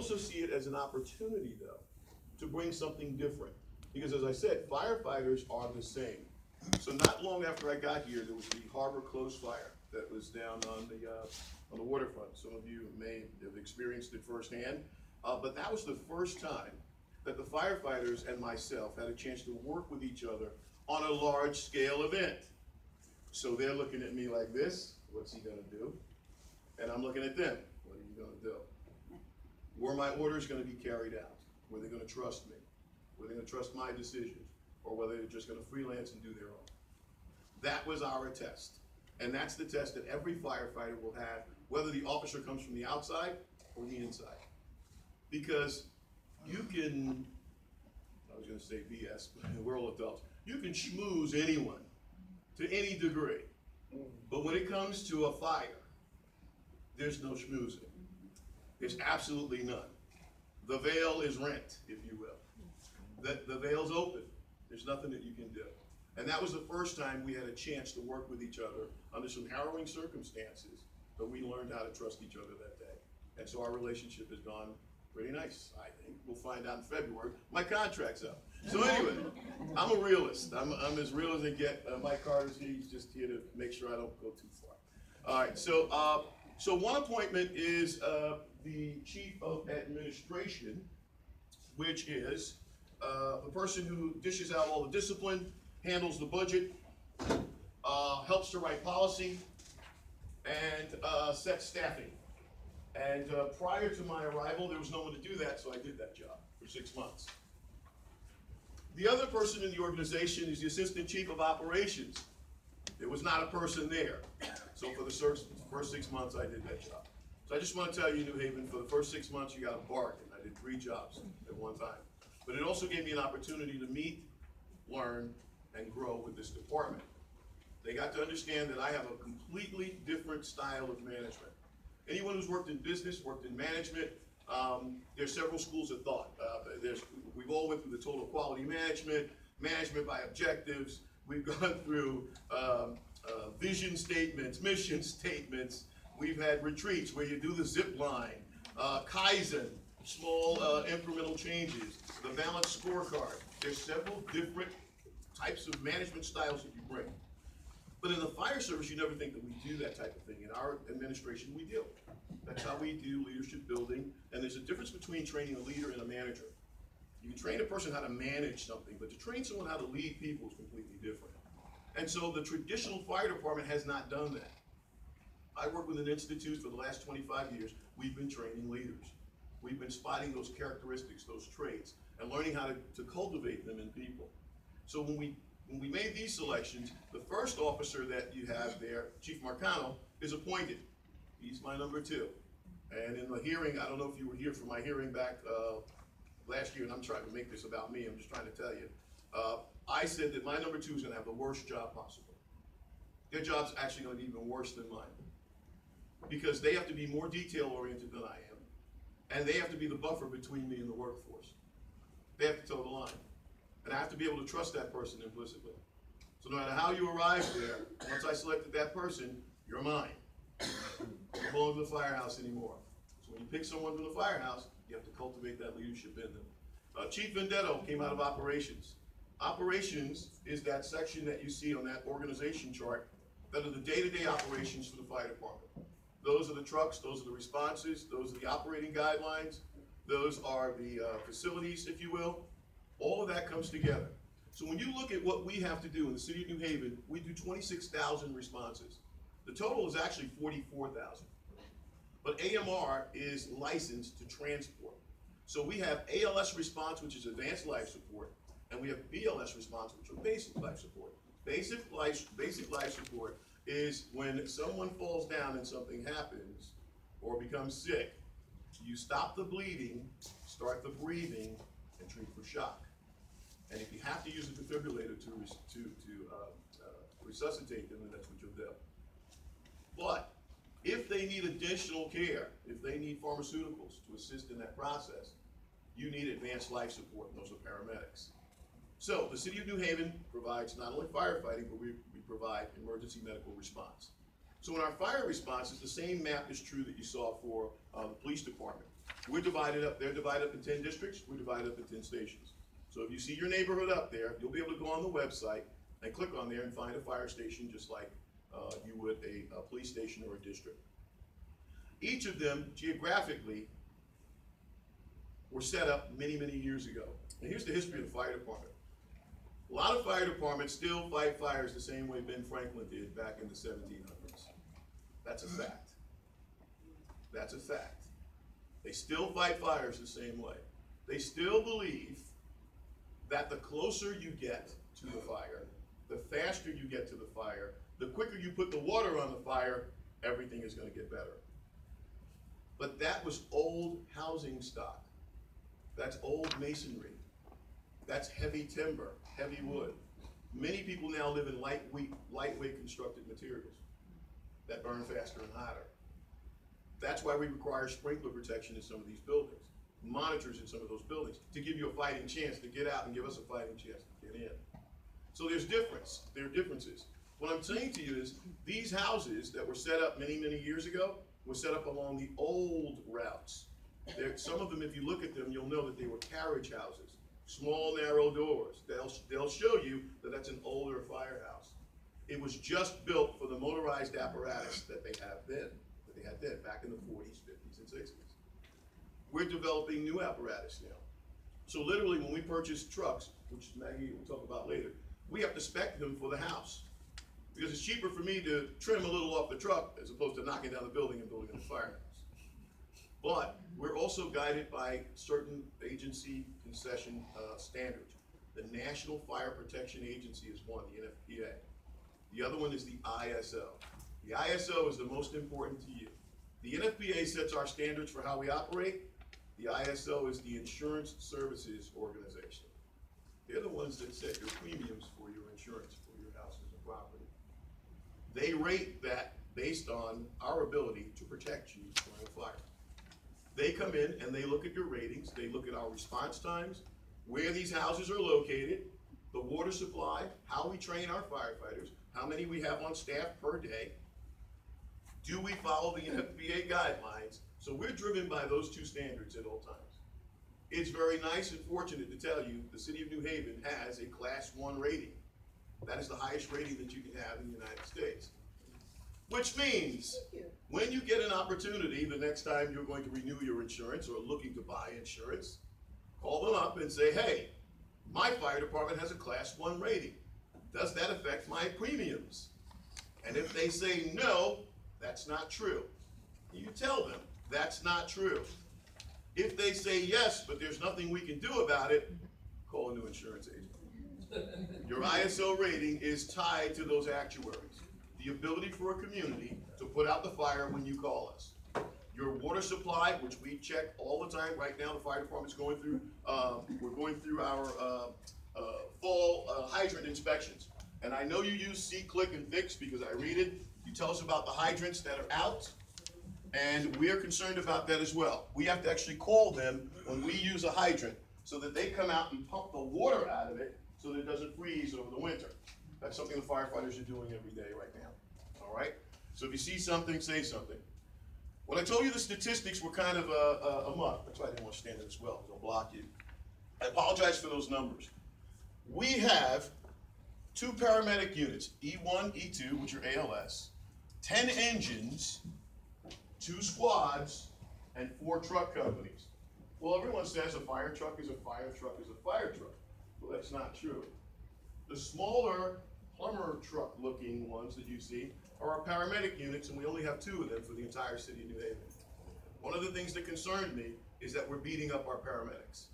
also see it as an opportunity, though, to bring something different. Because as I said, firefighters are the same. So not long after I got here, there was the Harbor Close fire that was down on the waterfront. Some of you may have experienced it firsthand, but that was the first time that the firefighters and myself had a chance to work with each other on a large scale event. So they're looking at me like this, what's he gonna do? And I'm looking at them, what are you gonna do? Were my orders gonna be carried out? Were they gonna trust me? Were they gonna trust my decisions? Or whether they're just gonna freelance and do their own. That was our test. And that's the test that every firefighter will have, whether the officer comes from the outside or the inside. Because you can, I was gonna say BS, but we're all adults. You can schmooze anyone to any degree. But when it comes to a fire, there's no schmoozing. There's absolutely none. The veil is rent, if you will. The veil's open. There's nothing that you can do. And that was the first time we had a chance to work with each other under some harrowing circumstances, but we learned how to trust each other that day. And so our relationship has gone pretty nice, I think. We'll find out in February. My contract's up. So anyway, I'm a realist. I'm as real as I get. Mike Carter's here. He's just here to make sure I don't go too far. All right, so one appointment is the Chief of Administration, which is the person who dishes out all the discipline, handles the budget, helps to write policy, and sets staffing. And prior to my arrival, there was no one to do that, so I did that job for 6 months. The other person in the organization is the Assistant Chief of Operations. There was not a person there. So for the first 6 months, I did that job. So I just want to tell you, New Haven, for the first 6 months, you got a bargain. I did 3 jobs at one time. But it also gave me an opportunity to meet, learn, and grow with this department. They got to understand that I have a completely different style of management. Anyone who's worked in business, worked in management, there's several schools of thought. We've all went through the total quality management, management by objectives. We've gone through vision statements, mission statements. We've had retreats where you do the zip line, Kaizen, small incremental changes, the balanced scorecard. There's several different types of management styles that you bring. But in the fire service, you never think that we do that type of thing. In our administration, we do. That's how we do leadership building. And there's a difference between training a leader and a manager. You can train a person how to manage something, but to train someone how to lead people is completely different. And so the traditional fire department has not done that. I work with an institute for the last 25 years. We've been training leaders. We've been spotting those characteristics, those traits, and learning how to cultivate them in people. So when we made these selections, the first officer that you have there, Chief Marcano, is appointed. He's my number 2. And in the hearing, I don't know if you were here for my hearing back last year, and I'm trying to make this about me, I'm just trying to tell you. I said that my number 2 is going to have the worst job possible. Their job's actually going to be even worse than mine. Because they have to be more detail-oriented than I am. And they have to be the buffer between me and the workforce. They have to toe the line. And I have to be able to trust that person implicitly. So no matter how you arrive there, once I selected that person, you're mine. Don't belong to the firehouse anymore. So when you pick someone from the firehouse, you have to cultivate that leadership in them. Chief Vendetto came out of operations. Operations is that section that you see on that organization chart that are the day-to-day operations for the fire department. Those are the trucks, those are the responses, those are the operating guidelines, those are the facilities, if you will. All of that comes together. So when you look at what we have to do in the city of New Haven, we do 26,000 responses. The total is actually 44,000. But AMR is licensed to transport. So we have ALS response, which is advanced life support, and we have BLS response, which are basic life support. Basic life support is when someone falls down and something happens or becomes sick, you stop the bleeding, start the breathing, and treat for shock. And if you have to use a defibrillator to resuscitate them, then that's what you'll do. But if they need additional care, if they need pharmaceuticals to assist in that process, you need advanced life support, and those are paramedics. So the city of New Haven provides not only firefighting, but we provide emergency medical response. So in our fire responses, the same map is true that you saw for the police department. We're divided up, they're divided up in 10 districts, we're divided up in 10 stations. So if you see your neighborhood up there, you'll be able to go on the website and click on there and find a fire station just like you would a police station or a district. Each of them, geographically, were set up many, many years ago. And here's the history of the fire department. A lot of fire departments still fight fires the same way Ben Franklin did back in the 1700s. That's a fact. That's a fact. They still fight fires the same way. They still believe that the closer you get to the fire, the faster you get to the fire, the quicker you put the water on the fire, everything is going to get better. But that was old housing stock. That's old masonry. That's heavy timber, heavy wood. Many people now live in lightweight constructed materials that burn faster and hotter. That's why we require sprinkler protection in some of these buildings, monitors in some of those buildings, to give you a fighting chance to get out and give us a fighting chance to get in. So there are differences. What I'm saying to you is these houses that were set up many, many years ago were set up along the old routes. Some of them, if you look at them, you'll know that they were carriage houses, small, narrow doors. They'll show you that that's an older firehouse. It was just built for the motorized apparatus that they had then, back in the 40s, 50s, and 60s. We're developing new apparatus now. So literally, when we purchase trucks, which Maggie will talk about later, we have to spec them for the house. Because it's cheaper for me to trim a little off the truck as opposed to knocking down the building and building a firehouse. But we're also guided by certain agency concession standards. The National Fire Protection Agency is one, the NFPA. The other one is the ISO. The ISO is the most important to you. The NFPA sets our standards for how we operate. The ISO is the Insurance Services Organization. They're the ones that set your premiums for your insurance for your houses and property. They rate that based on our ability to protect you during a fire. They come in and they look at your ratings, they look at our response times, where these houses are located, the water supply, how we train our firefighters, how many we have on staff per day. Do we follow the NFPA guidelines? So we're driven by those two standards at all times. It's very nice and fortunate to tell you the City of New Haven has a Class 1 rating. That is the highest rating that you can have in the United States. Which means, when you get an opportunity the next time you're going to renew your insurance or looking to buy insurance, call them up and say, hey, my fire department has a Class 1 rating. Does that affect my premiums? And if they say no, that's not true. You tell them that's not true. If they say yes, but there's nothing we can do about it, call a new insurance agent. Your ISO rating is tied to those actuaries. The ability for a community to put out the fire when you call us. Your water supply, which we check all the time. Right now, the fire department's going through, we're going through our fall hydrant inspections. And I know you use See, Click, and Fix because I read it. You tell us about the hydrants that are out, and we're concerned about that as well. We have to actually call them when we use a hydrant so that they come out and pump the water out of it so that it doesn't freeze over the winter. That's something the firefighters are doing every day right now. All right? So if you see something, say something. When I told you the statistics were kind of a muck, that's why I didn't want to stand there as well, because I'll block you. I apologize for those numbers. We have 2 paramedic units, E1, E2, which are ALS, 10 engines, 2 squads, and 4 truck companies. Well, everyone says a fire truck is a fire truck is a fire truck. Well, that's not true. The smaller plumber truck looking ones that you see are our paramedic units, and we only have 2 of them for the entire city of New Haven. One of the things that concerned me is that we're beating up our paramedics.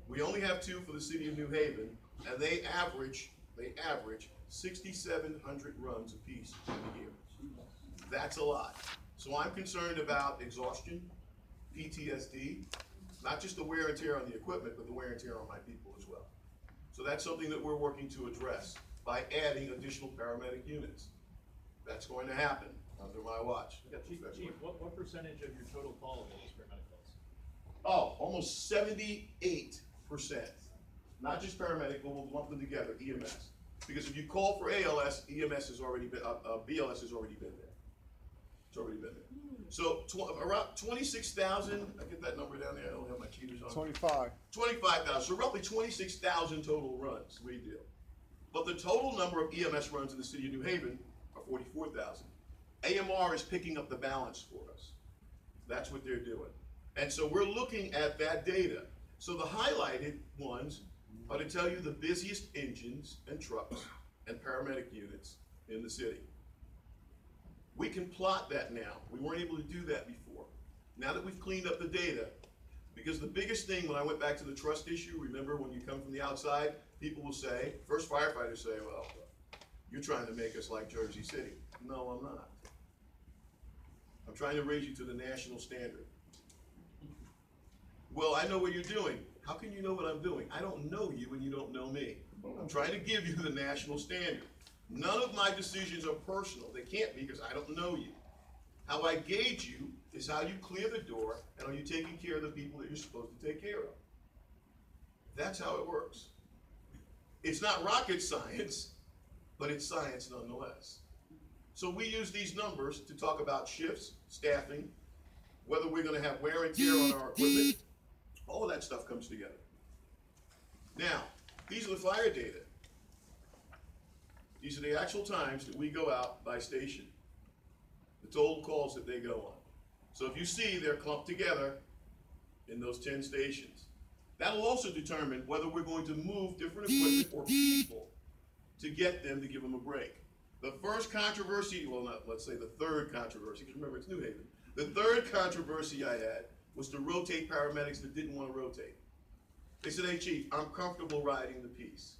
We only have 2 for the city of New Haven, and they average 6,700 runs apiece in a year. That's a lot. So I'm concerned about exhaustion, PTSD, not just the wear and tear on the equipment, but the wear and tear on my people as well. So that's something that we're working to address by adding additional paramedic units. That's going to happen under my watch. Yeah, Chief, what percentage of your total calls are these paramedic calls? Oh, almost 78%. Not just paramedic, but we'll lump them together, EMS. Because if you call for ALS, EMS has already been, BLS has already been there. It's already been there. So around 26,000, I get that number down there, I don't have my cheaters on. 25. 25,000, so roughly 26,000 total runs we do. But the total number of EMS runs in the city of New Haven are 44,000. AMR is picking up the balance for us. That's what they're doing. And so we're looking at that data. So the highlighted ones are to tell you the busiest engines and trucks and paramedic units in the city. We can plot that now. We weren't able to do that before. Now that we've cleaned up the data, because the biggest thing when I went back to the trust issue, remember when you come from the outside, people will say, first firefighters say, well, you're trying to make us like Jersey City. No, I'm not. I'm trying to raise you to the national standard. Well, I know what you're doing. How can you know what I'm doing? I don't know you and you don't know me. I'm trying to give you the national standard. None of my decisions are personal. They can't be because I don't know you. How I gauge you is how you clear the door and are you taking care of the people that you're supposed to take care of. That's how it works. It's not rocket science, but it's science nonetheless. So we use these numbers to talk about shifts, staffing, whether we're going to have wear and tear on our equipment. All of that stuff comes together. Now, these are the fire data. These are the actual times that we go out by station, the total calls that they go on. So if you see they're clumped together in those 10 stations, that'll also determine whether we're going to move different equipment or people to get them to give them a break. The first controversy, well, not, let's say the third controversy, because remember it's New Haven. The third controversy I had was to rotate paramedics that didn't want to rotate. They said, hey chief, I'm comfortable riding the piece.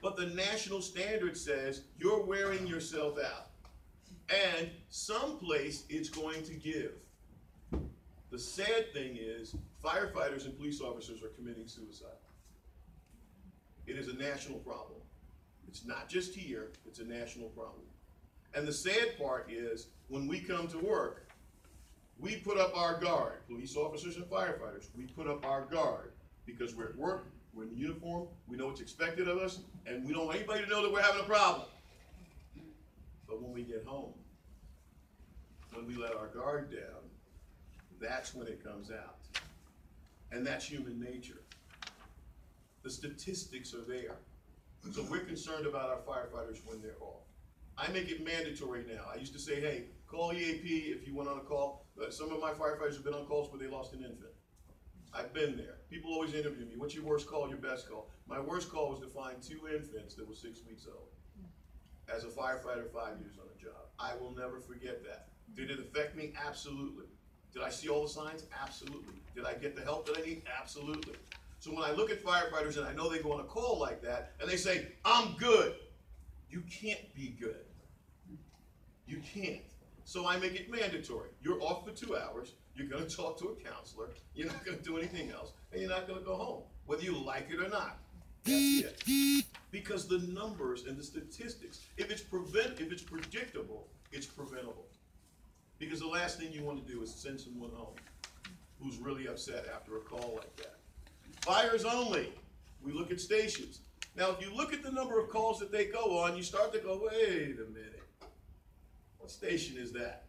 But the national standard says you're wearing yourself out. And someplace it's going to give. The sad thing is firefighters and police officers are committing suicide. It is a national problem. It's not just here, it's a national problem. And the sad part is when we come to work, we put up our guard, police officers and firefighters, we put up our guard because we're at work, we're in uniform, we know what's expected of us, and we don't want anybody to know that we're having a problem. But when we get home, when we let our guard down, that's when it comes out. And that's human nature. The statistics are there. So we're concerned about our firefighters when they're off. I make it mandatory now. I used to say, hey, call EAP if you went on a call. But some of my firefighters have been on calls where they lost an infant. I've been there. People always interview me. What's your worst call, your best call? My worst call was to find 2 infants that were 6 weeks old. As a firefighter, 5 years on the job. I will never forget that. Did it affect me? Absolutely. Did I see all the signs? Absolutely. Did I get the help that I need? Absolutely. So when I look at firefighters and I know they go on a call like that and they say, I'm good. You can't be good. You can't. So I make it mandatory. You're off for 2 hours. You're going to talk to a counselor. You're not going to do anything else. And you're not going to go home, whether you like it or not. That's it. Because the numbers and the statistics, if it's predictable, it's preventable. Because the last thing you want to do is send someone home who's really upset after a call like that. Fires only. We look at stations. Now, if you look at the number of calls that they go on, you start to go, wait a minute. What station is that?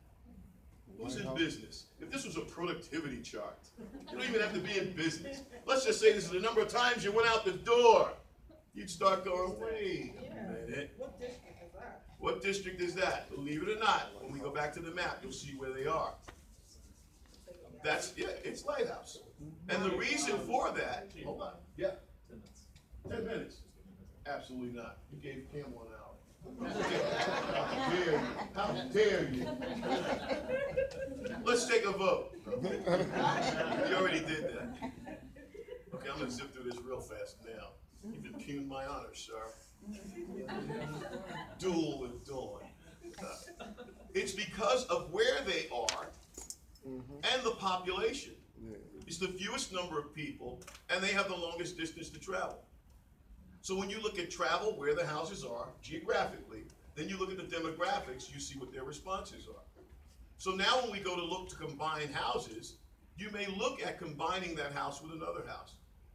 Who's in business? If this was a productivity chart, you don't even have to be in business. Let's just say this is the number of times you went out the door. You'd start going, wait a minute. What district is that? What district is that? Believe it or not, when we go back to the map, you'll see where they are. That's, yeah, it's Lighthouse. And the reason for that, hold on, yeah. 10 minutes. 10 minutes. Absolutely not. You gave Cam 1 hour. How dare you? How dare you? Let's take a vote. You already did that. Okay, I'm gonna zip through this real fast now. You've impugned my honor, sir. Duel with Dawn. It's because of where they are and the population. It's the fewest number of people, and they have the longest distance to travel. So when you look at travel, where the houses are, geographically, then you look at the demographics, you see what their responses are. So now when we go to look to combine houses, you may look at combining that house with another house.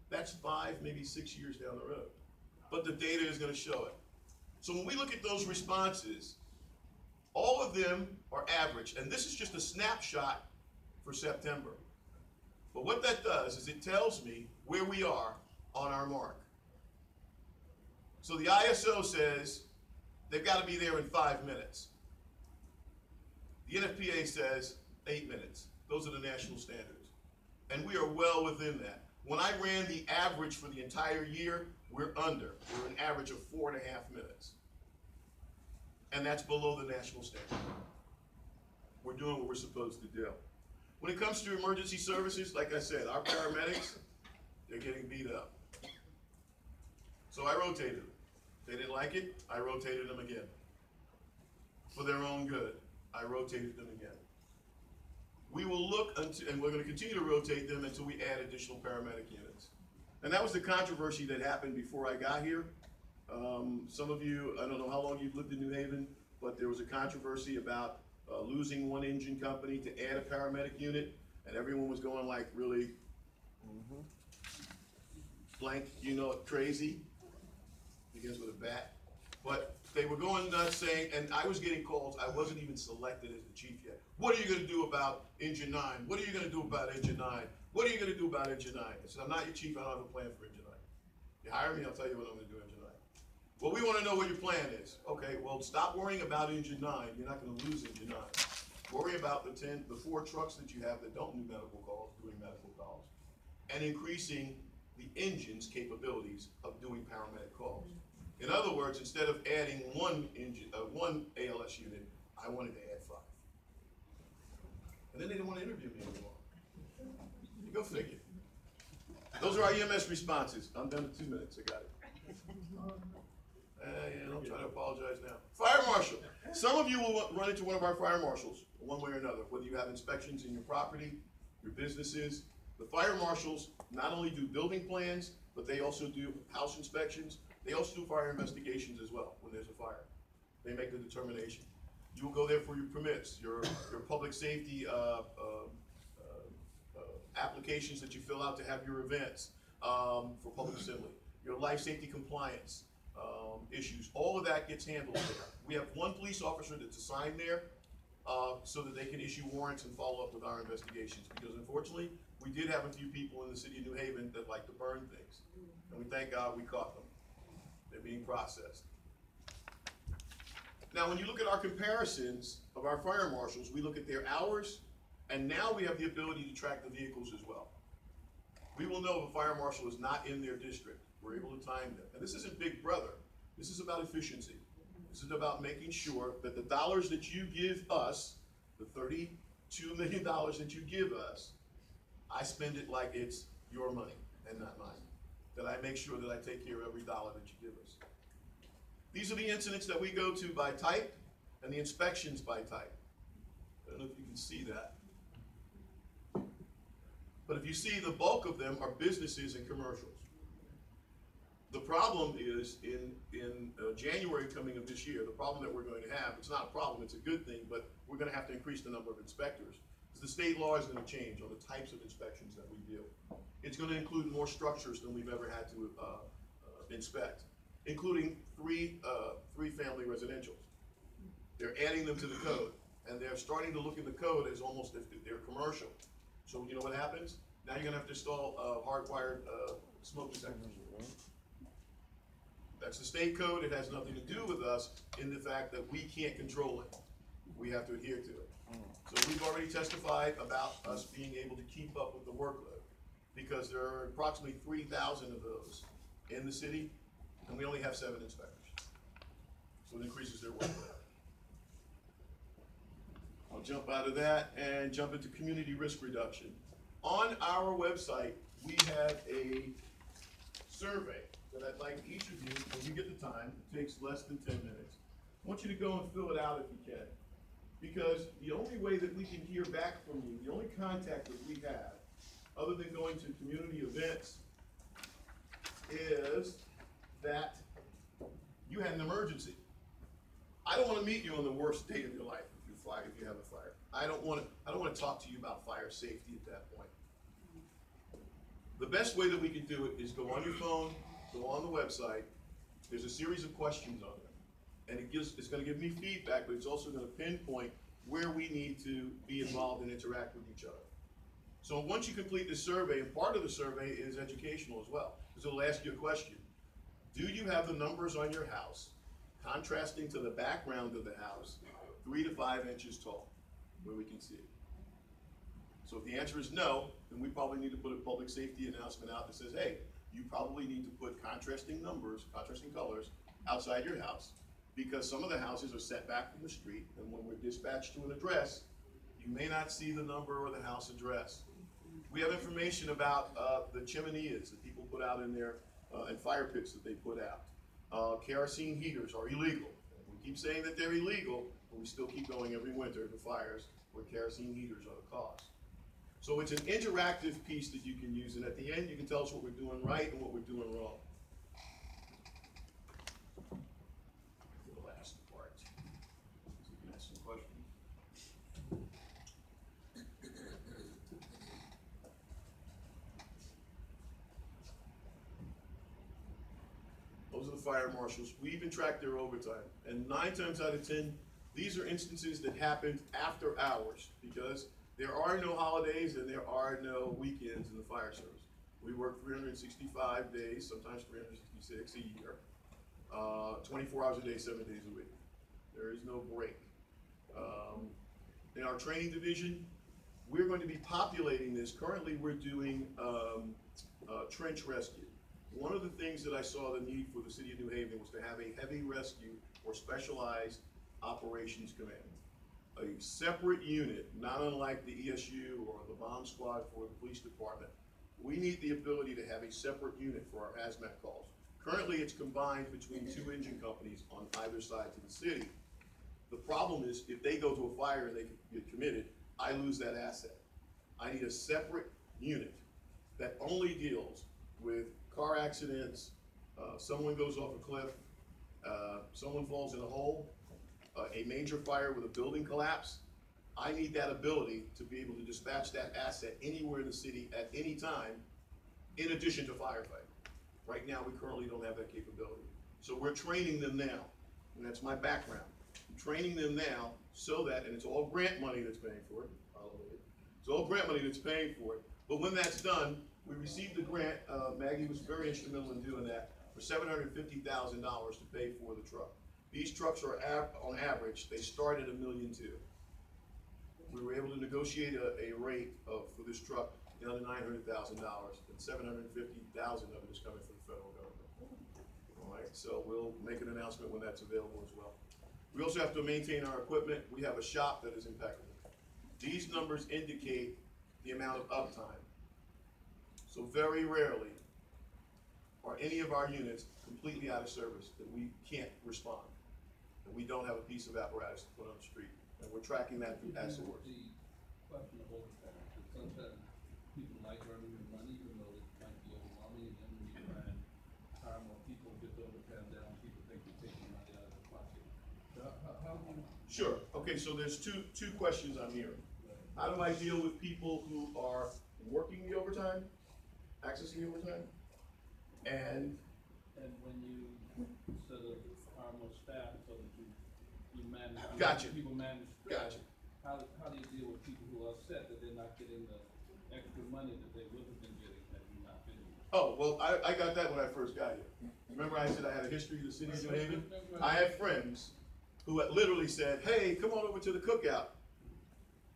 That's 5, maybe 6 years down the road. But the data is going to show it. So when we look at those responses, All of them are average, and this is just a snapshot for September. But what that does is it tells me where we are on our mark. So the ISO says they've got to be there in 5 minutes. The NFPA says 8 minutes. Those are the national standards. And we are well within that. When I ran the average for the entire year, we're under. We're an average of 4.5 minutes. And that's below the national standard. We're doing what we're supposed to do. When it comes to emergency services, like I said, our paramedics, they're getting beat up. So I rotated them. They didn't like it, I rotated them again. For their own good, I rotated them again. We will look until, and we're going to continue to rotate them until we add additional paramedic units. And that was the controversy that happened before I got here. Some of you, I don't know how long you've lived in New Haven, but there was a controversy about losing one engine company to add a paramedic unit, and everyone was going like really blank, you know, crazy. Begins with a bat. But they were going nuts saying, and I was getting calls, I wasn't even selected as the chief yet. What are you going to do about Engine 9? What are you going to do about Engine 9? What are you going to do about Engine 9? I said, I'm not your chief, I don't have a plan for Engine 9. You hire me, I'll tell you what I'm going to do Engine 9. Well, we want to know what your plan is. Okay, well, stop worrying about Engine 9. You're not going to lose Engine 9. Worry about the 4 trucks that you have that don't do medical calls, doing medical calls, and increasing the engine's capabilities of doing paramedic calls. In other words, instead of adding one ALS unit, I wanted to add 5. And then they didn't want to interview me anymore. You go figure. Those are our EMS responses. I'm done in 2 minutes. I got it. Yeah, don't try to apologize now. Fire marshal. Some of you will run into one of our fire marshals, one way or another, whether you have inspections in your property, your businesses. The fire marshals not only do building plans, but they also do house inspections. They also do fire investigations as well when there's a fire. They make the determination. You will go there for your permits, your public safety applications that you fill out to have your events for public assembly, your life safety compliance issues. All of that gets handled there. We have one police officer that's assigned there so that they can issue warrants and follow up with our investigations, because unfortunately, we did have a few people in the city of New Haven that like to burn things. And we thank God we caught them. They're being processed. Now, when you look at our comparisons of our fire marshals, we look at their hours, and now we have the ability to track the vehicles as well. We will know if a fire marshal is not in their district. We're able to time them. And this isn't Big Brother. This is about efficiency. This is about making sure that the dollars that you give us, the $32 million that you give us, I spend it like it's your money and not mine. That I make sure that I take care of every dollar that you give us. These are the incidents that we go to by type and the inspections by type. I don't know if you can see that. But if you see, the bulk of them are businesses and commercials. The problem is in January coming of this year, the problem that we're going to have, it's not a problem, it's a good thing, but we're going to have to increase the number of inspectors. Because the state law is going to change on the types of inspections that we do. It's going to include more structures than we've ever had to inspect, including three family residentials. They're adding them to the code, and they're starting to look at the code as almost if they're commercial. So you know what happens? Now you're going to have to install hardwired smoke detectors. That's the state code. It has nothing to do with us in the fact that we can't control it. We have to adhere to it. So we've already testified about us being able to keep up with the workload, because there are approximately 3,000 of those in the city, and we only have 7 inspectors. So it increases their workload. I'll jump out of that and jump into community risk reduction. On our website, we have a survey that I'd like each of you, when you get the time, it takes less than 10 minutes. I want you to go and fill it out if you can. Because the only way that we can hear back from you, the only contact that we have, other than going to community events, is that you had an emergency. I don't want to meet you on the worst day of your life if you have a fire. I don't want to talk to you about fire safety at that point. The best way that we can do it is go on your phone, go on the website. There's a series of questions on there. and it's gonna give me feedback, but it's also gonna pinpoint where we need to be involved and interact with each other. So once you complete this survey, and part of the survey is educational as well, because it'll ask you a question. Do you have the numbers on your house contrasting to the background of the house 3 to 5 inches tall, where we can see it? So if the answer is no, then we probably need to put a public safety announcement out that says, hey, you probably need to put contrasting numbers, contrasting colors outside your house, because some of the houses are set back from the street, and when we're dispatched to an address, you may not see the number or the house address. We have information about the chimeneas that people put out in there, and fire pits that they put out. Kerosene heaters are illegal. We keep saying that they're illegal, but we still keep going every winter to fires where kerosene heaters are the cause. So it's an interactive piece that you can use, and at the end, you can tell us what we're doing right and what we're doing wrong. The last part. So you can ask some questions. Those are the fire marshals. We even track their overtime, and 9 times out of 10, these are instances that happened after hours, because there are no holidays and there are no weekends in the fire service. We work 365 days, sometimes 366 a year, 24 hours a day, 7 days a week. There is no break. In our training division, we're going to be populating this. Currently, we're doing trench rescue. One of the things that I saw the need for the city of New Haven was to have a heavy rescue or specialized operations command. A separate unit, not unlike the ESU or the bomb squad for the police department. We need the ability to have a separate unit for our hazmat calls. Currently, it's combined between 2 engine companies on either side to the city. The problem is, if they go to a fire and they get committed, I lose that asset. I need a separate unit that only deals with car accidents, someone goes off a cliff, someone falls in a hole, a major fire with a building collapse. I need that ability to be able to dispatch that asset anywhere in the city at any time, in addition to firefighting. Right now, we currently don't have that capability. So we're training them now, and that's my background. I'm training them now so that, and it's all grant money that's paying for it. It's all grant money that's paying for it. But when that's done, we received a grant, Maggie was very instrumental in doing that, for $750,000 to pay for the truck. These trucks are, on average, they start at $1.2 million. We were able to negotiate a rate for this truck down to $900,000, and $750,000 of it is coming from the federal government. All right, so we'll make an announcement when that's available as well. We also have to maintain our equipment. We have a shop that is impeccable. These numbers indicate the amount of uptime. So very rarely are any of our units completely out of service that we can't respond, that we don't have a piece of apparatus to put on the street, and we're tracking that through asset work. The question of overtime, because sometimes people like earning their money, even though it might be overwhelming, and then when you try and hire more people, get the overtime down, people think you're taking money out of the pocket. So how do you? Sure. Okay, so there's two questions I'm hearing. How do I deal with people who are working the overtime, accessing the overtime, and when you sort of hire more staff so that you manage, Gotcha. people manage stress, Gotcha. how do you deal with people who are upset that they're not getting the extra money that they would have been getting had you not been here? Oh, well, I got that when I first got here. Remember I said I had a history of the city of New Haven? I have friends who had literally said, hey, come on over to the cookout.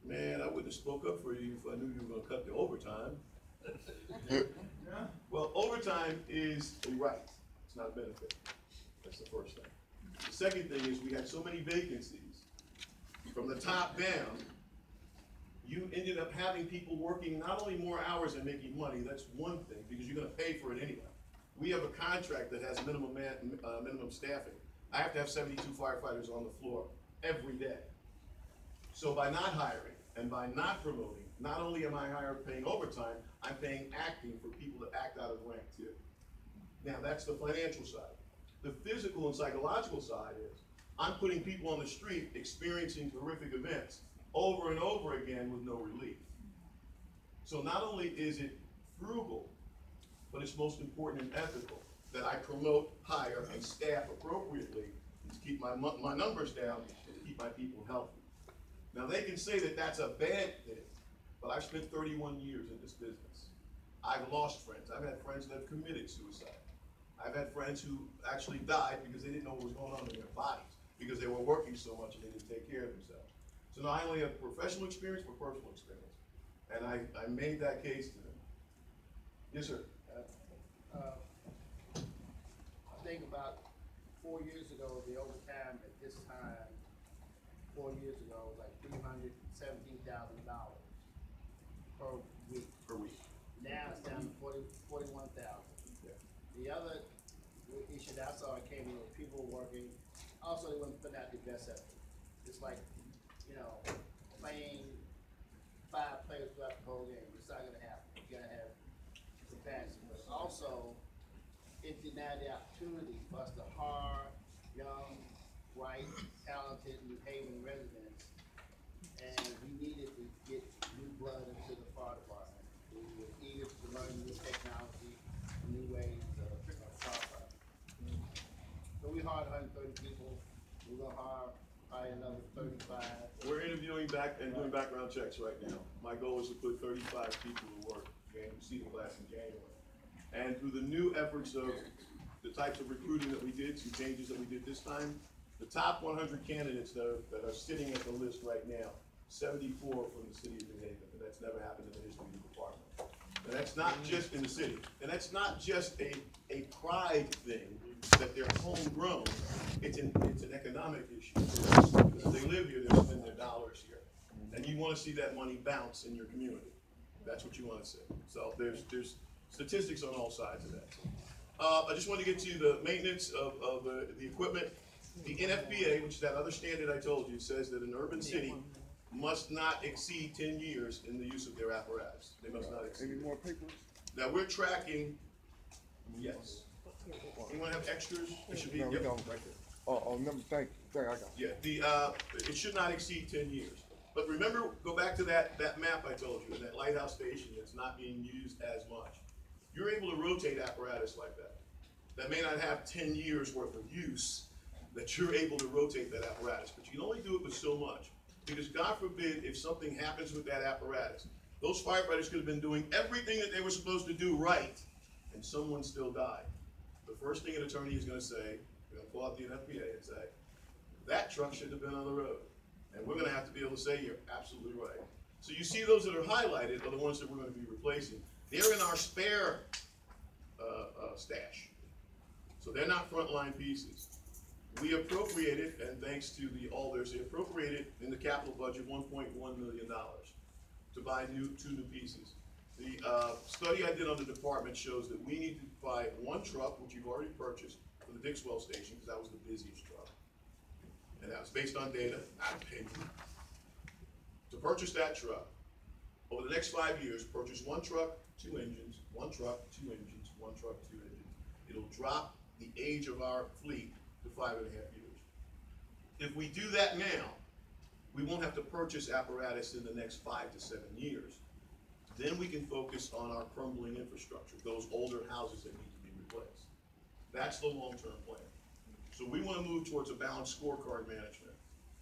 Man, I wouldn't have spoke up for you if I knew you were gonna cut the overtime. Well, overtime is a right, it's not a benefit. That's the first thing. The second thing is we had so many vacancies. From the top down, you ended up having people working not only more hours and making money, that's one thing, because you're gonna pay for it anyway. We have a contract that has minimum staffing. I have to have 72 firefighters on the floor every day. So by not hiring and by not promoting, not only am I paying overtime, I'm paying acting for people to act out of rank too. Now that's the financial side. The physical and psychological side is, I'm putting people on the street experiencing horrific events over and over again with no relief. So not only is it frugal, but it's most important and ethical that I promote, hire, and staff appropriately, to keep my numbers down and to keep my people healthy. Now, they can say that that's a bad thing, but I've spent 31 years in this business. I've lost friends. I've had friends that have committed suicide. I've had friends who actually died because they didn't know what was going on in their bodies, because they were working so much and they didn't take care of themselves. So now I only have professional experience, but personal experience. And I made that case to them. Yes, sir. I think about 4 years ago, the overtime at this time, 4 years ago, was like $317,000 per week. Per week. Now it's down to 41,000. Yeah. The other issue that I saw that came in was people working, also they weren't putting out their best effort. It's like, you know, playing 5 players throughout the whole game. It's not gonna happen. You gotta have capacity. But also, it denied the opportunity for us to hire young, bright, talented New Haven residents. And we needed to get new blood into the fire department. We were eager to learn new technology, new ways of firefighting. So we hired 130 people. We're gonna hire probably another 35. We're interviewing back and doing background checks right now. My goal is to put 35 people to work and see the class in January. And through the new efforts of the types of recruiting that we did, some changes that we did this time, the top 100 candidates that are sitting at the list right now, 74 from the city of New Haven, and that's never happened in the history of the department. And that's not just in the city, and that's not just a pride thing that they're homegrown. It's an economic issue. Because they live here, they spend their dollars here, and you want to see that money bounce in your community. That's what you want to see. So there's statistics on all sides of that. I just want to get to the maintenance of the equipment. The NFPA, which is that other standard I told you, says that an urban city must not exceed 10 years in the use of their apparatus. They must not exceed. Any more papers? Now, we're tracking, yes. Anyone have extras? It should be, No, we yep, don't. right there. Oh, number, thank you, I got it. Yeah, it should not exceed 10 years. But remember, go back to that map I told you, and that lighthouse station that's not being used as much. You're able to rotate apparatus like that. That may not have 10 years worth of use, that you're able to rotate that apparatus, but you can only do it with so much. Because God forbid, if something happens with that apparatus, those firefighters could have been doing everything that they were supposed to do right, and someone still died. The first thing an attorney is gonna say, they're gonna pull out the NFPA and say, that truck shouldn't have been on the road. And we're gonna have to be able to say, you're absolutely right. So you see those that are highlighted are the ones that we're gonna be replacing. They're in our spare stash. So they're not frontline pieces. We appropriated, and thanks to the alders, they appropriated in the capital budget $1.1 million to buy two new pieces. The study I did on the department shows that we need to buy one truck, which you've already purchased, for the Dixwell station, because that was the busiest truck. And that was based on data, not opinion. To purchase that truck, over the next 5 years, purchase one truck, 2 engines, one truck, 2 engines, one truck, 2 engines. It'll drop the age of our fleet to 5.5 years. If we do that now, we won't have to purchase apparatus in the next 5 to 7 years. Then we can focus on our crumbling infrastructure, those older houses that need to be replaced. That's the long-term plan. So we want to move towards a balanced scorecard management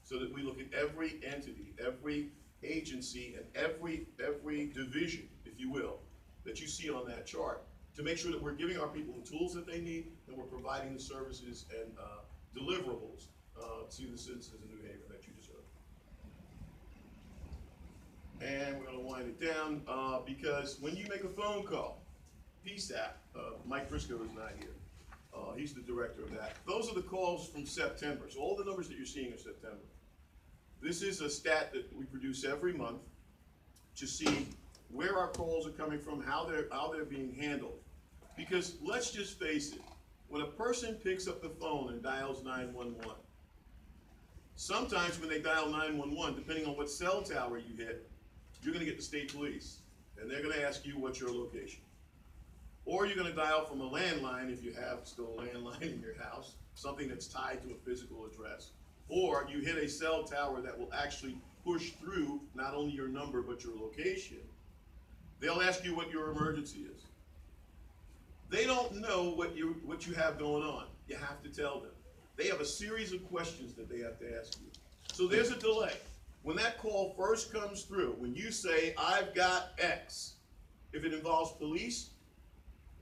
so that we look at every entity, every agency, and every division, if you will, that you see on that chart, to make sure that we're giving our people the tools that they need and we're providing the services and deliverables to the citizens of New Haven that you deserve. And we're going to wind it down because when you make a phone call, PSAP, Mike Briscoe is not here. He's the director of that. Those are the calls from September. So all the numbers that you're seeing are September. This is a stat that we produce every month to see where our calls are coming from, how they're being handled. Because let's just face it, when a person picks up the phone and dials 911, sometimes when they dial 911, depending on what cell tower you hit, you're gonna get the state police, and they're gonna ask you what's your location. Or you're gonna dial from a landline, if you have still a landline in your house, something that's tied to a physical address. Or you hit a cell tower that will actually push through not only your number, but your location. They'll ask you what your emergency is. They don't know what you have going on. You have to tell them. They have a series of questions that they have to ask you. So there's a delay. When that call first comes through, when you say, I've got X, if it involves police,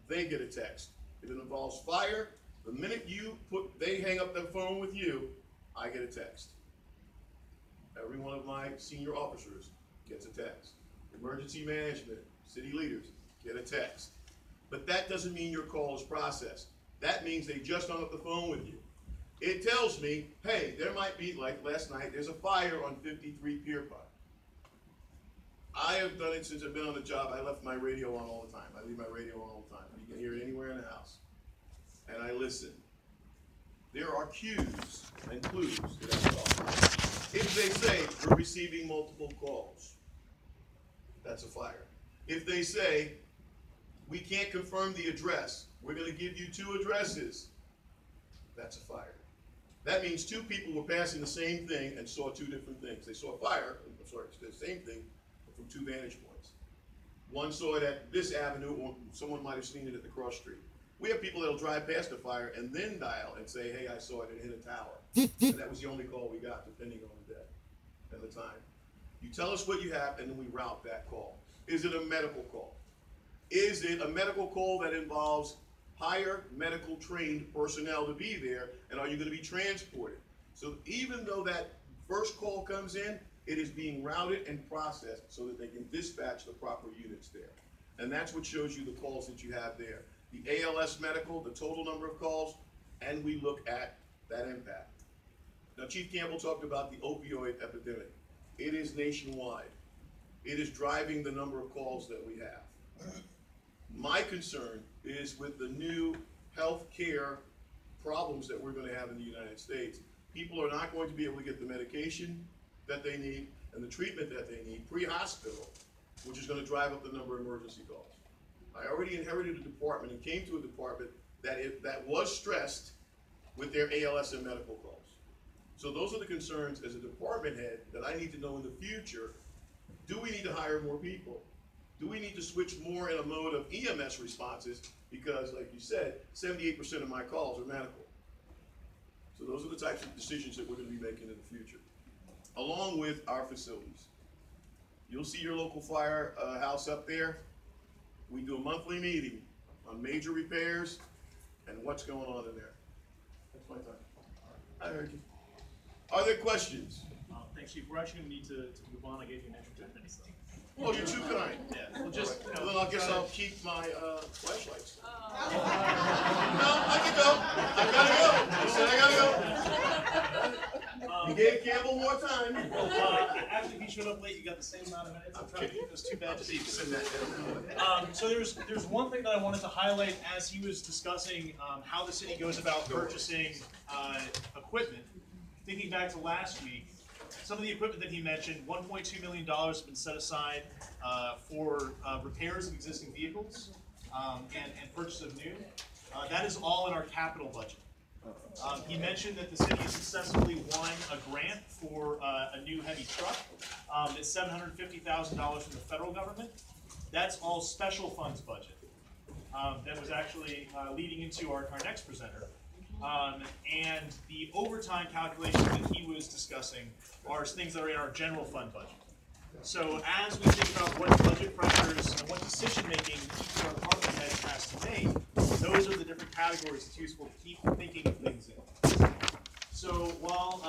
they get a text. If it involves fire, the minute they hang up the phone with you, I get a text. Every one of my senior officers gets a text. Emergency management, city leaders get a text. But that doesn't mean your call is processed. That means they just hung up the phone with you. It tells me, hey, there might be, like last night, there's a fire on 53 Pierpont. I have done it since I've been on the job. I left my radio on all the time. I leave my radio on all the time. You can hear it anywhere in the house. And I listen. There are cues and clues that I call. If they say, we're receiving multiple calls, that's a fire. If they say, we can't confirm the address, we're going to give you 2 addresses, that's a fire. That means 2 people were passing the same thing and saw 2 different things. They saw a fire, I'm sorry, it's the same thing, but from 2 vantage points. One saw it at this avenue, or someone might have seen it at the cross street. We have people that'll drive past the fire and then dial and say, hey, I saw it, it hit a tower. And that was the only call we got, depending on the day and the time. You tell us what you have, and then we route that call. Is it a medical call? Is it a medical call that involves hire medical trained personnel to be there, and are you going to be transported? So even though that first call comes in, it is being routed and processed so that they can dispatch the proper units there. And that's what shows you the calls that you have there. The ALS medical, the total number of calls, and we look at that impact. Now, Chief Campbell talked about the opioid epidemic. It is nationwide. It is driving the number of calls that we have. My concern is with the new health care problems that we're going to have in the United States. People are not going to be able to get the medication that they need and the treatment that they need pre-hospital, which is going to drive up the number of emergency calls. I already inherited a department and came to a department that was stressed with their ALS and medical calls. So those are the concerns as a department head that I need to know in the future. Do we need to hire more people? Do we need to switch more in a mode of EMS responses? Because, like you said, 78% of my calls are medical. So those are the types of decisions that we're going to be making in the future, along with our facilities. You'll see your local firehouse up there. We do a monthly meeting on major repairs and what's going on in there. That's my time. I heard you. Are there questions? Thanks, Chief. We're actually going to need to move on. I gave you an extra 10 minutes, though. Oh, you're too kind. Yeah, well, just, Well, then I guess I'll keep my flashlights. No, I can go. I gotta go. I said I gotta go. You gave Campbell more time. After he showed up late, you got the same amount of minutes. I'm trying to kidding. keep this too bad to see. Send that down. So there's one thing that I wanted to highlight as he was discussing how the city goes about purchasing equipment. Thinking back to last week, some of the equipment that he mentioned, $1.2 million has been set aside for repairs of existing vehicles and purchase of new. That is all in our capital budget. He mentioned that the city successfully won a grant for a new heavy truck. It's $750,000 from the federal government. That's all special funds budget. That was actually leading into our next presenter. And the overtime calculations that he was discussing are things that are in our general fund budget. So as we think about what budget pressures and what decision making each of our department heads has to make, those are the different categories it's useful to keep thinking of things in. So while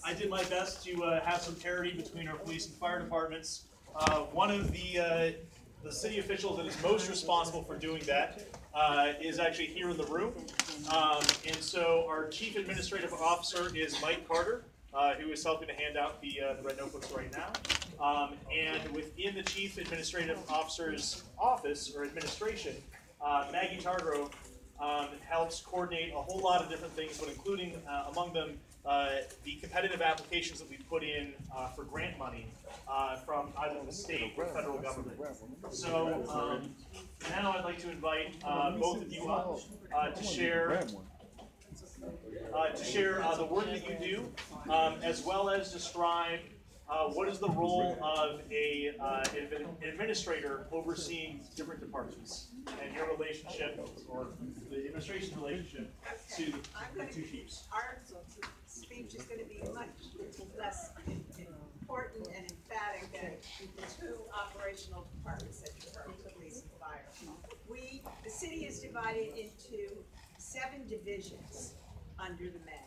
I did my best to have some parity between our police and fire departments, one of the city officials that is most responsible for doing that is actually here in the room. And so our Chief Administrative Officer is Mike Carter, who is helping to hand out the red notebooks right now. And within the Chief Administrative Officer's office or administration, Maggie Targrove helps coordinate a whole lot of different things, but including among them the competitive applications that we put in for grant money from either the state or federal government. So now I'd like to invite both of you up to share the work that you do, as well as describe what is the role of an administrator overseeing different departments and your relationship, or the administration's relationship to Okay, I'm the gonna, two chiefs. our speech is gonna be much less important and emphatic than the two operational departments that you heard, police and fire. The city is divided into 7 divisions under the mayor.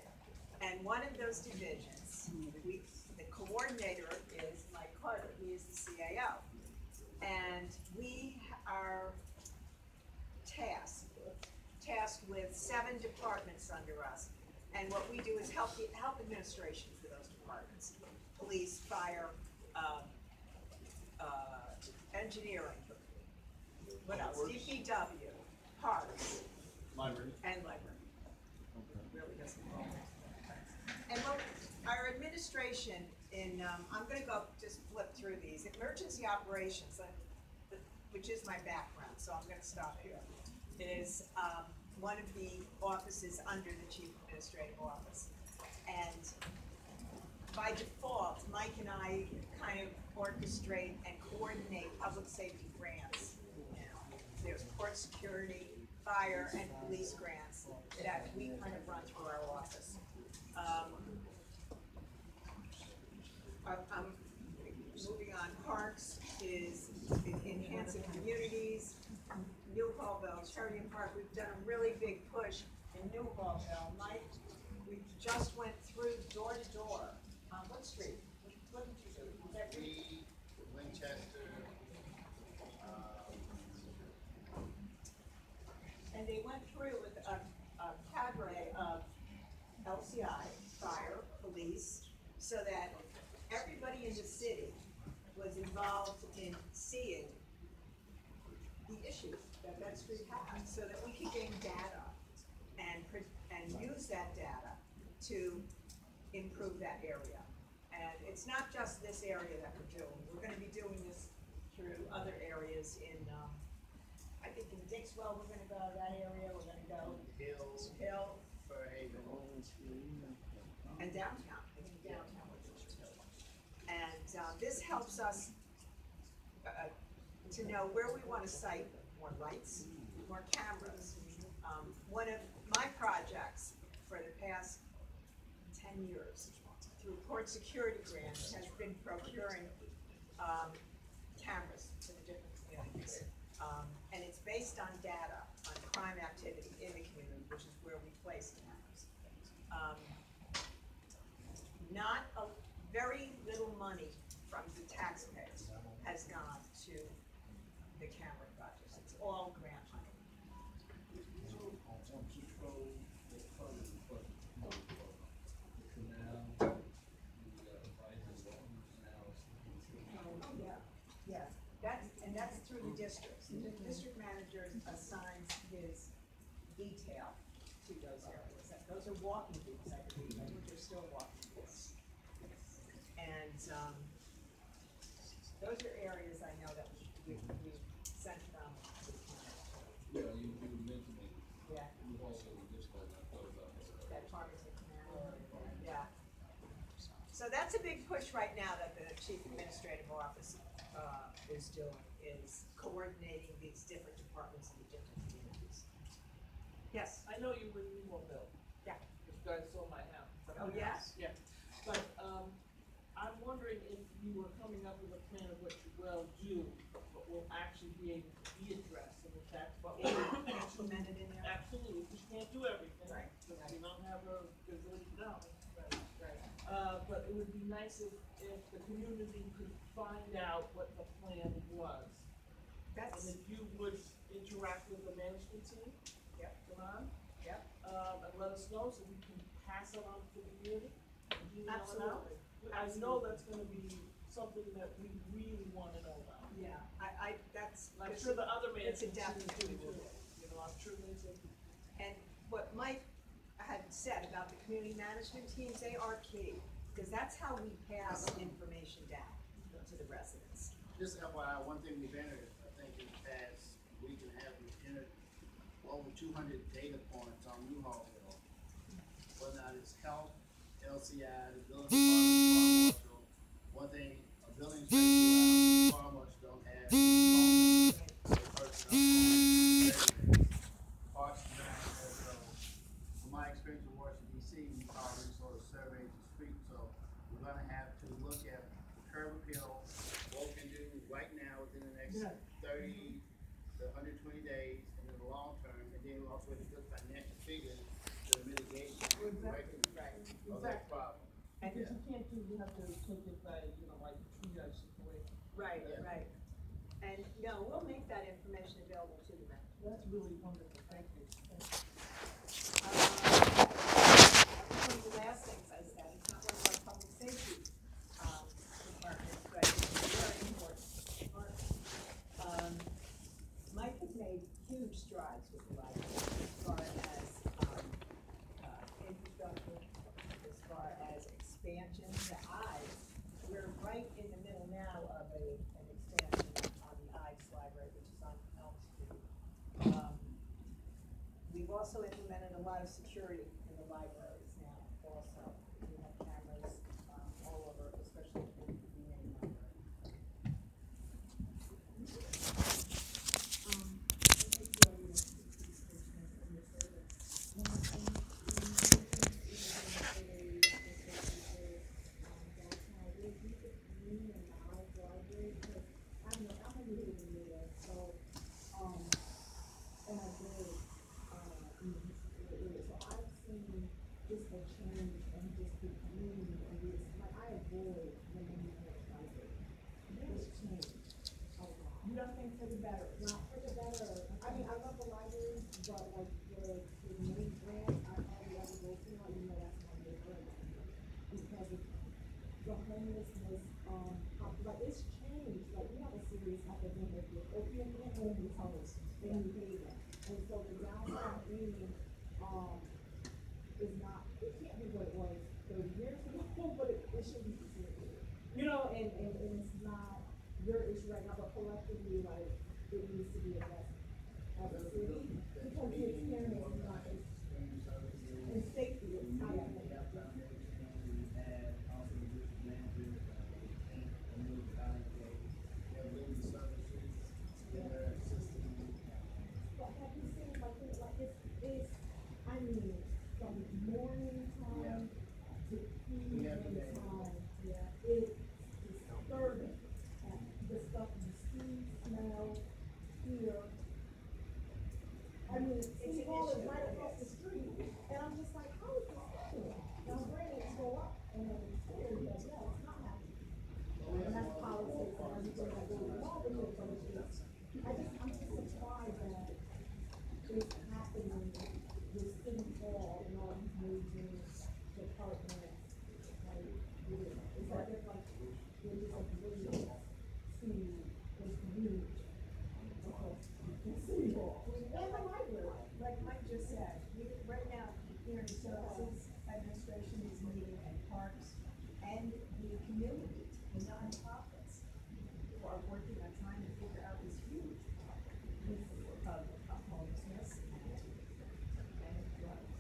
And one of those divisions, the coordinator is Mike Carter, he is the CAO. And we are tasked with 7 departments under us. And what we do is help administration for those departments. Police, fire, engineering, what else? DPW, parks, Library. and library. Really doesn't involve that. And what, our administration I'm gonna just flip through these. Emergency operations, which is my background, so I'm gonna stop here, is one of the offices under the chief administrative office. And by default, Mike and I kind of orchestrate and coordinate public safety grants now. There's port security, fire, and police grants that we kind of run through our office. I'm moving on. Parks is enhancing communities. New Hallville, Sheridan Park, we've done a really big push in New Hallville. Mike, we just went through door to door. What street? What did you do? Was that Reed, Winchester, and they went through with a cadre of LCI, fire, police, so that everybody in the city was involved in seeing the issues that that street has, so that we could gain data and use that data to improve that area. And it's not just this area that we're doing. We're gonna be doing this through other areas in, I think in Dixwell, we're gonna go to that area, we're gonna go Hills, Hill, Fairhaven. and downtown, I think downtown was the Hill. And this helps us to know where we wanna site more lights, more cameras. One of my projects for the past 10 years, through port security grants, has been procuring cameras for the different communities. And it's based on data, on crime activity in the community, which is where we place cameras. Very little money from the taxpayers has gone to the camera projects. It's all grant money. Yeah, that's through the districts. The district manager assigns his detail to those areas. Those are walking routes, I believe. I think they're still walking routes. And those are areas I know that we sent from. Yeah, you mentioned it. Yeah. You also just I thought about it. That Farmington Canal, yeah. So that's a big push right now that the Chief Administrative Office is doing, is coordinating these different departments in the different communities. Yes? I know you were in Newellville. Yeah. You guys saw my house. Oh, yes? Yeah, but, I'm wondering if you were coming up with a plan of what you will do, but will actually be able to be addressed, and if that's what we're Implemented in there? absolutely, because you can't do everything. Right. Because we don't have a gazillion dollars. Right. But it would be nice if the community could find out what the plan was. That's, And if you would interact with the management team, yep, Ron, yep, and let us know so we can pass it on to the community. Email it out. absolutely. I know that's gonna be something that we really wanna know about. Yeah, that's. And I'm sure the other It's a management teams definite. do too, you know, I'm sure they do. And what Mike had said about the community management teams, they are key, because that's how we pass information down to the residents. Just FYI, one thing we've entered, I think in the past week and a half, we've entered over 200 data points on New Hallville. Whether or not it's health, LCI, the building department, farm marshal. One thing, a building inspector, farm marshal don't have phone numbers, personnel, parks and also with good financial figures to mitigate Exactly. Right. of that problem. And if you can't do, you have to take it by, you know, like triage situation. Right, Yeah. right. And, no, we'll make that information available to the members. That's really wonderful, thank you. One of the last things I said, it's not one of our public safety, departments, but it's a very important part. Mike has made huge strides with the library as far as, infrastructure, as far as expansion, the eyes. We're right in the middle now of an expansion on the ICE library, which is on Elm Street. We've also implemented a lot of security in the libraries now also. We have cameras, all over, especially in the main library. You don't think for the better, not for the better, I mean, I love the library, but like the main grant, I hardly ever go to, like, you know, that's my favorite. Because of the homelessness, like it's changed, like we have a serious epidemic with opium and homelessness in New Haven. And so the downtown area, is not, it can't be what it was 30 years ago, but it should be considered. You know, and it's not your issue right now, but collectively, like, it needs to be addressed as a city, because the experience is not, and safety is high up there. But have you seen, like, it's, I mean, from morning time to evening time, it's disturbing. The stuff you see, smell, hear. I mean, City Hall is right across the street, and I'm just like, how is this happening? Now, granted, it's go up, and then it's scary, but yeah, it's not happening. And that's politics and everything that goes along with it, but it's just, I'm just surprised that it's happening with City Hall and all these major departments. Like, it's like if like, they're just like really to the community. Okay. City Hall, and the library. Like Mike just said, right now, Human Services Administration is meeting at parks and the community, the nonprofits, who are working on trying to figure out this huge problem of homelessness and drugs.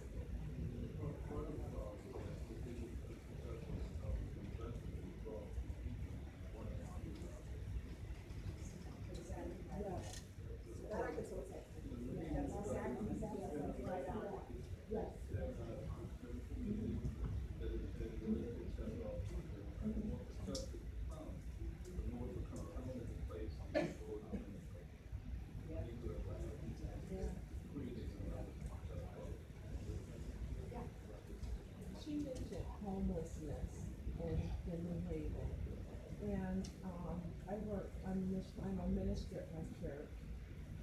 Exactly. Yeah. That I can sort of say. That's exactly right on. Yes. She mentioned homelessness in New Haven. And, I'm a minister at my church.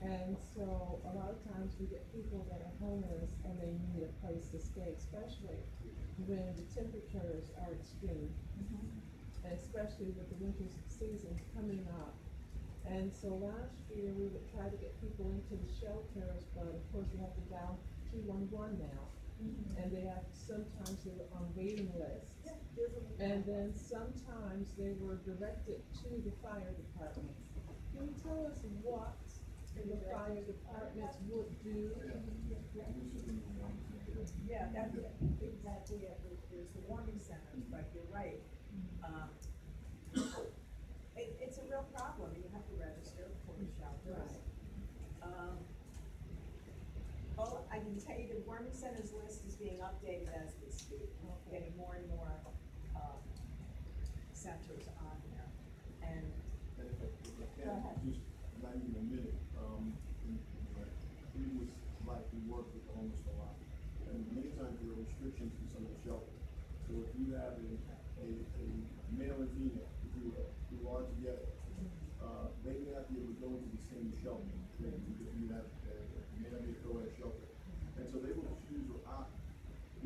And so a lot of times we get people that are homeless and they need a place to stay, especially when the temperatures are extreme. And especially with the winter season coming up. And so last year we would try to get people into the shelters, but of course we have to dial 211 now. And they have, sometimes they were on waiting lists. And then sometimes they were directed to the fire departments. Can you tell us what the fire departments would do? Yeah, that's exactly it. There's the warming centers, but you're right. It's a real problem. You have to register for the shelters. Oh, I can tell you the warming centers list is being updated as we speak. Getting more and more, centers on there. And Just not even a minute, previous life like we work with the homeless a lot. And many times there are restrictions in some of the shelters. So if you have a male and female, if you will, who are together, they may not be able to go into the same shelter. Because you have, may not be a co-ed shelter. And so they will choose or opt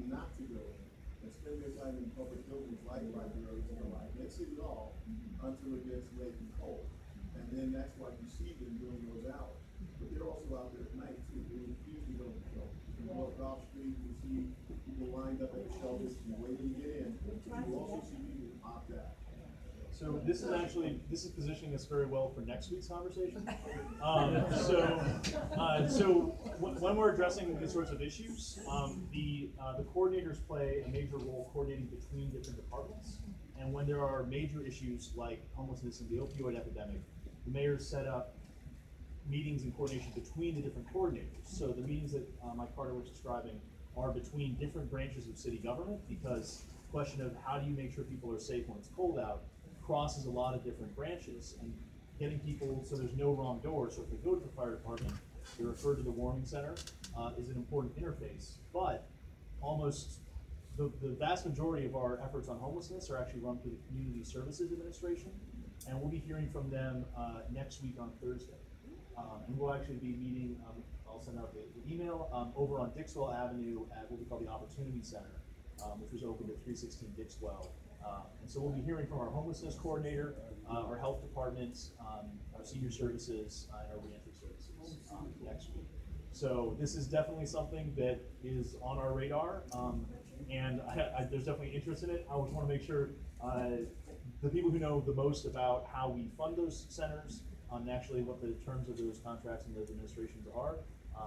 not to go in and spend their time in public buildings like libraries and the like, at City Hall, until it gets late and cold. And then that's why you see them during those hours. But they're also out there at night too. They usually don't show. You go up Golf Street, you see people lined up at the shelters, you waiting to get in. You also see people opt out. So this is positioning us very well for next week's conversation. When we're addressing these sorts of issues, the coordinators play a major role coordinating between different departments. And when there are major issues like homelessness and the opioid epidemic, the mayors set up meetings and coordination between the different coordinators. So the meetings that Mike Carter was describing are between different branches of city government, because the question of how do you make sure people are safe when it's cold out crosses a lot of different branches, and getting people so there's no wrong door. So if they go to the fire department, they're referred to the warming center, is an important interface. But almost the vast majority of our efforts on homelessness are actually run through the Community Services Administration, and we'll be hearing from them next week on Thursday. And we'll actually be meeting, I'll send out the email, over on Dixwell Avenue at what we call the Opportunity Center, which was opened at 316 Dixwell. And so we'll be hearing from our homelessness coordinator, our health departments, our senior services, and our reentry services next week. So this is definitely something that is on our radar, and there's definitely interest in it. I just want to make sure the people who know the most about how we fund those centers, and actually what the terms of those contracts and those administrations are,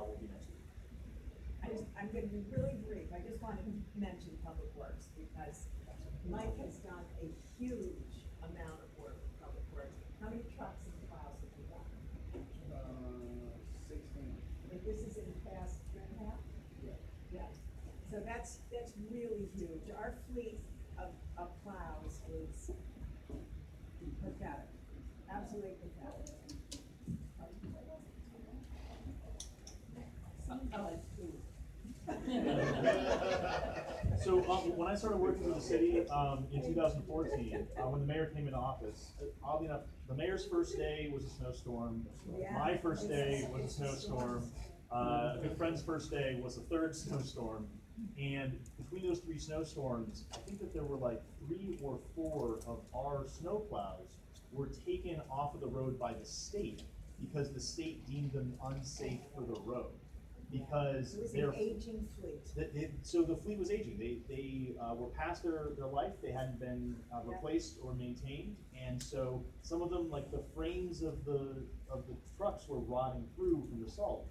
will be next week. I'm going to be really brief. I just wanted to mention Public Works because Mike has done a huge amount of work with Public Works. How many trucks and plows have you done? 16. And this is in the past year and a half? Yeah. Yeah. So that's really huge. Our fleet of plows is pathetic, absolutely pathetic. So when I started working for the city in 2014, when the mayor came into office, oddly enough, the mayor's first day was a snowstorm. Yeah. My first day was a snowstorm. A good friend's first day was a third snowstorm. And between those three snowstorms, I think that there were like 3 or 4 of our snowplows were taken off of the road by the state because the state deemed them unsafe for the road. Because It was they're an aging fleet. So the fleet was aging. They were past their life. They hadn't been replaced or maintained, and so some of them, like the frames of the trucks, were rotting through from the salt.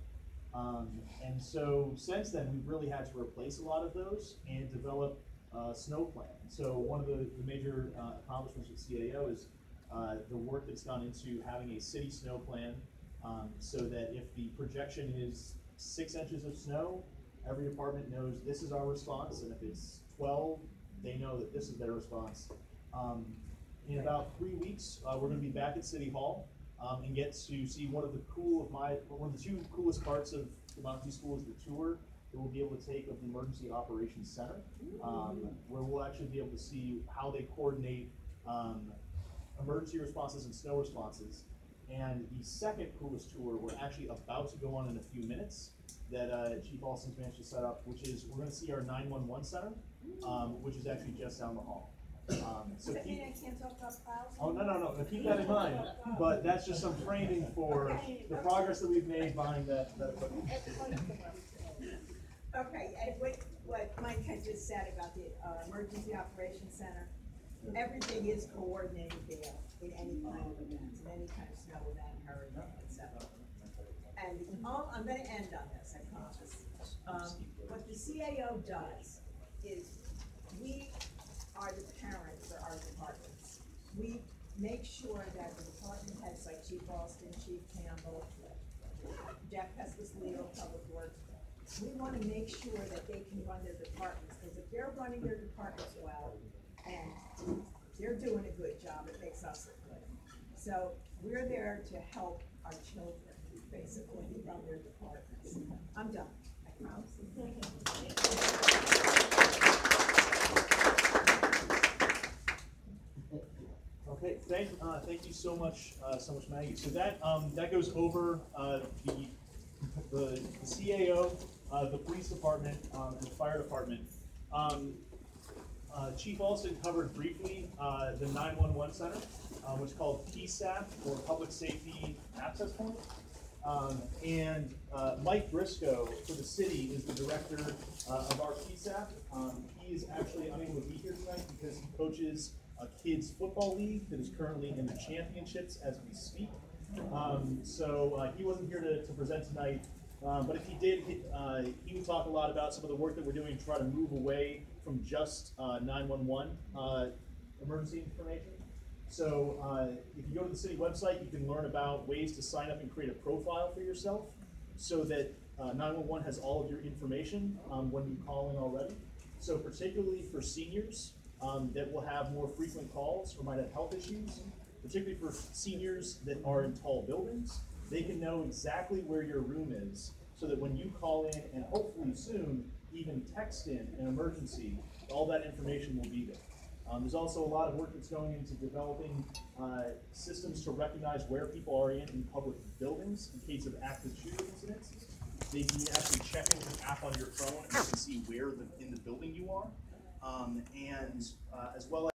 And so since then, we've really had to replace a lot of those and develop a snow plan. So one of the major accomplishments with CAO is the work that's gone into having a city snow plan, so that if the projection is 6 inches of snow, every apartment knows this is our response, and if it's 12, they know that this is their response. In about 3 weeks, we're going to be back at City Hall and get to see one of the 2 coolest parts of the Monty School is the tour that we'll be able to take of the Emergency Operations Center, where we'll actually be able to see how they coordinate emergency responses and snow responses. And the second coolest tour we're actually about to go on in a few minutes that Chief Alston's managed to set up, which is we're going to see our 911 center, which is actually just down the hall. Does that mean I can't talk about plows? Oh, no, keep that in mind. But that's just some framing for the progress that we've made behind that equipment. Okay, and what Mike had just said about the Emergency Operations Center, everything is coordinated there in any kind of events, in any kind of snow event, hurricane, etc. And I'm going to end on this, I promise. What the CAO does is we are the parent for our departments. We make sure that the department heads like Chief Alston, Chief Campbell, Jeff Pescas-Leo, Public Works, we want to make sure that they can run their departments, because if they're running their departments well and they're doing a good job, it makes us look good. So we're there to help our children basically run their departments. I'm done. you so much, Maggie. So that goes over the CAO, the police department, and the fire department. Chief also covered briefly the 911 center, which is called PSAP, or Public Safety Access Point. And Mike Briscoe for the city is the director of our PSAP. He is actually unable to be here tonight because he coaches a kids football league that is currently in the championships as we speak. So he wasn't here to present tonight, but if he did, he would talk a lot about some of the work that we're doing to try to move away from just 911 emergency information. So if you go to the city website, you can learn about ways to sign up and create a profile for yourself so that 911 has all of your information when you call in already. So particularly for seniors that will have more frequent calls or might have health issues, particularly for seniors that are in tall buildings, they can know exactly where your room is so that when you call in and hopefully soon even text in an emergency, all that information will be there. There's also a lot of work that's going into developing systems to recognize where people are in public buildings in case of active shooter incidents. They can actually check in with an app on your phone and you can see where in the building you are, and as well as